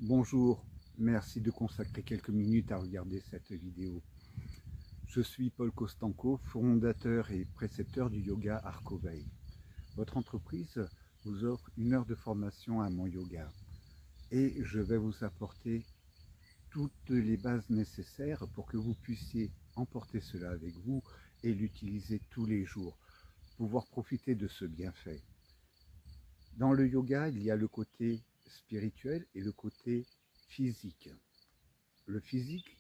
Bonjour, merci de consacrer quelques minutes à regarder cette vidéo. Je suis Paul Kostanko, fondateur et précepteur du yoga Arcoveille. Votre entreprise vous offre 1 heure de formation à mon yoga et je vais vous apporter toutes les bases nécessaires pour que vous puissiez emporter cela avec vous et l'utiliser tous les jours, pouvoir profiter de ce bienfait. Dans le yoga, il y a le côté spirituel et le côté physique. Le physique,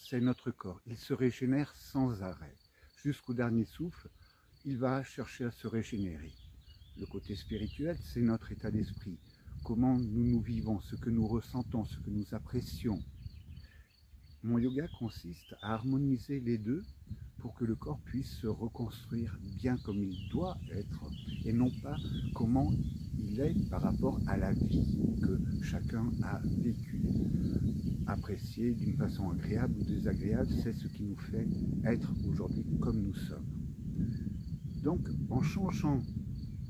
c'est notre corps. Il se régénère sans arrêt. Jusqu'au dernier souffle, il va chercher à se régénérer. Le côté spirituel, c'est notre état d'esprit. Comment nous vivons, ce que nous ressentons, ce que nous apprécions. Mon yoga consiste à harmoniser les deux pour que le corps puisse se reconstruire bien comme il doit être et non pas comment il est par rapport à la vie que chacun a vécue. Apprécier d'une façon agréable ou désagréable, c'est ce qui nous fait être aujourd'hui comme nous sommes. Donc, en changeant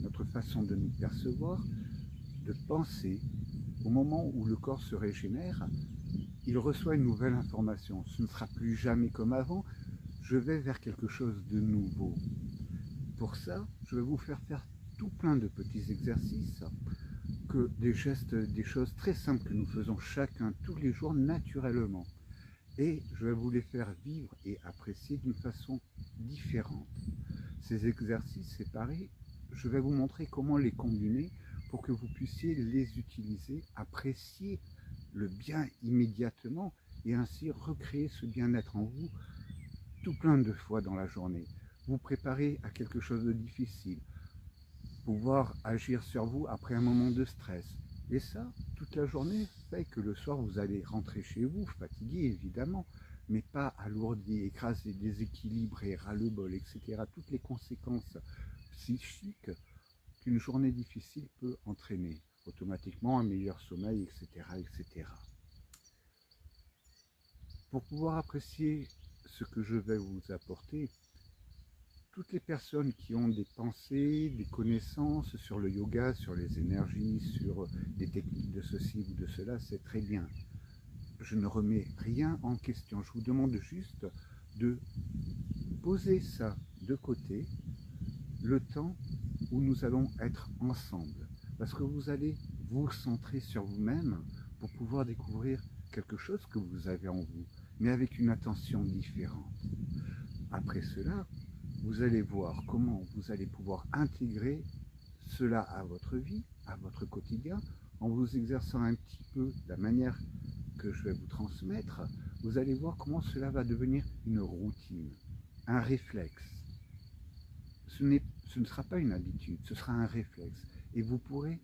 notre façon de nous percevoir, de penser, au moment où le corps se régénère, il reçoit une nouvelle information. Ce ne sera plus jamais comme avant, je vais vers quelque chose de nouveau. Pour ça, je vais vous faire tout plein de petits exercices, des gestes, des choses très simples que nous faisons chacun tous les jours naturellement. Et je vais vous les faire vivre et apprécier d'une façon différente. Ces exercices séparés, je vais vous montrer comment les combiner pour que vous puissiez les utiliser, apprécier le bien immédiatement et ainsi recréer ce bien-être en vous tout plein de fois dans la journée. Vous préparez à quelque chose de difficile, pouvoir agir sur vous après un moment de stress. Et ça, toute la journée fait que le soir vous allez rentrer chez vous, fatigué évidemment, mais pas alourdi, écrasé, déséquilibré, ras-le-bol, etc. Toutes les conséquences psychiques qu'une journée difficile peut entraîner. Automatiquement un meilleur sommeil, etc., etc. Pour pouvoir apprécier ce que je vais vous apporter, toutes les personnes qui ont des pensées, des connaissances sur le yoga, sur les énergies, sur des techniques de ceci ou de cela, c'est très bien. Je ne remets rien en question. Je vous demande juste de poser ça de côté le temps où nous allons être ensemble. Parce que vous allez vous centrer sur vous-même pour pouvoir découvrir quelque chose que vous avez en vous, mais avec une attention différente. Après cela, vous allez voir comment vous allez pouvoir intégrer cela à votre vie, à votre quotidien, en vous exerçant un petit peu la manière que je vais vous transmettre. Vous allez voir comment cela va devenir une routine, un réflexe. Ce ne sera pas une habitude, ce sera un réflexe. Et vous pourrez,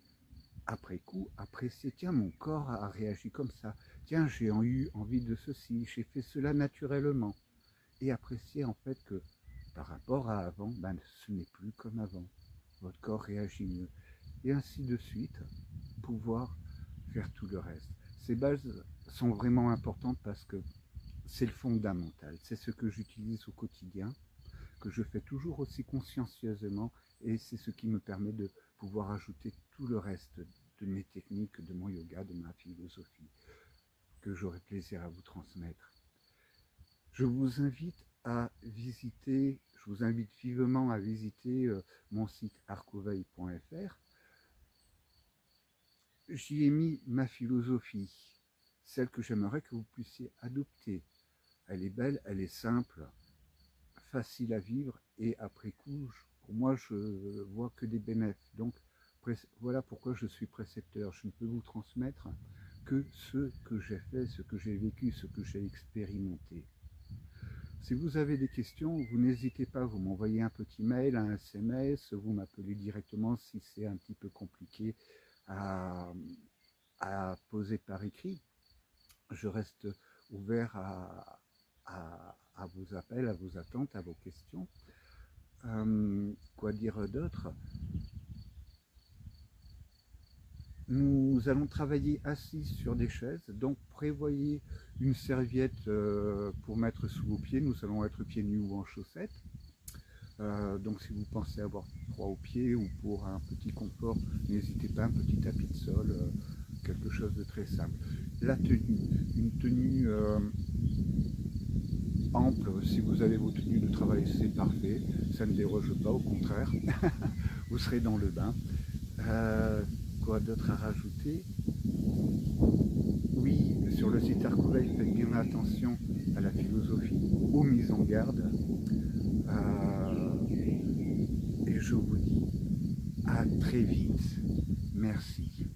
après coup, apprécier, tiens, mon corps a réagi comme ça, tiens, j'ai eu envie de ceci, j'ai fait cela naturellement. Et apprécier en fait que par rapport à avant, ce n'est plus comme avant. Votre corps réagit mieux. Et ainsi de suite, pouvoir faire tout le reste. Ces bases sont vraiment importantes parce que c'est le fondamental. C'est ce que j'utilise au quotidien, que je fais toujours aussi consciencieusement, et c'est ce qui me permet de pouvoir ajouter tout le reste de mes techniques, de mon yoga, de ma philosophie, que j'aurai plaisir à vous transmettre. Je vous invite je vous invite vivement à visiter mon site arcoveille.fr. J'y ai mis ma philosophie, celle que j'aimerais que vous puissiez adopter. Elle est belle, elle est simple, facile à vivre et après coup, pour moi, je vois que des bénéfices. Donc, voilà pourquoi je suis précepteur. Je ne peux vous transmettre que ce que j'ai fait, ce que j'ai vécu, ce que j'ai expérimenté. Si vous avez des questions, vous n'hésitez pas, vous m'envoyez un petit mail, un SMS, vous m'appelez directement si c'est un petit peu compliqué à poser par écrit. Je reste ouvert à vos appels, à vos attentes, à vos questions. Quoi dire d'autre? Nous allons travailler assis sur des chaises, donc prévoyez une serviette pour mettre sous vos pieds. Nous allons être pieds nus ou en chaussettes. Donc si vous pensez avoir froid aux pieds ou pour un petit confort, n'hésitez pas, un petit tapis de sol, quelque chose de très simple. La tenue, une tenue ample, si vous avez vos tenues de travail, c'est parfait, ça ne déroge pas, au contraire, vous serez dans le bain. Quoi d'autre à rajouter? Oui, sur le site Arcoveille, faites bien attention à la philosophie, aux mises en garde. Et je vous dis à très vite. Merci.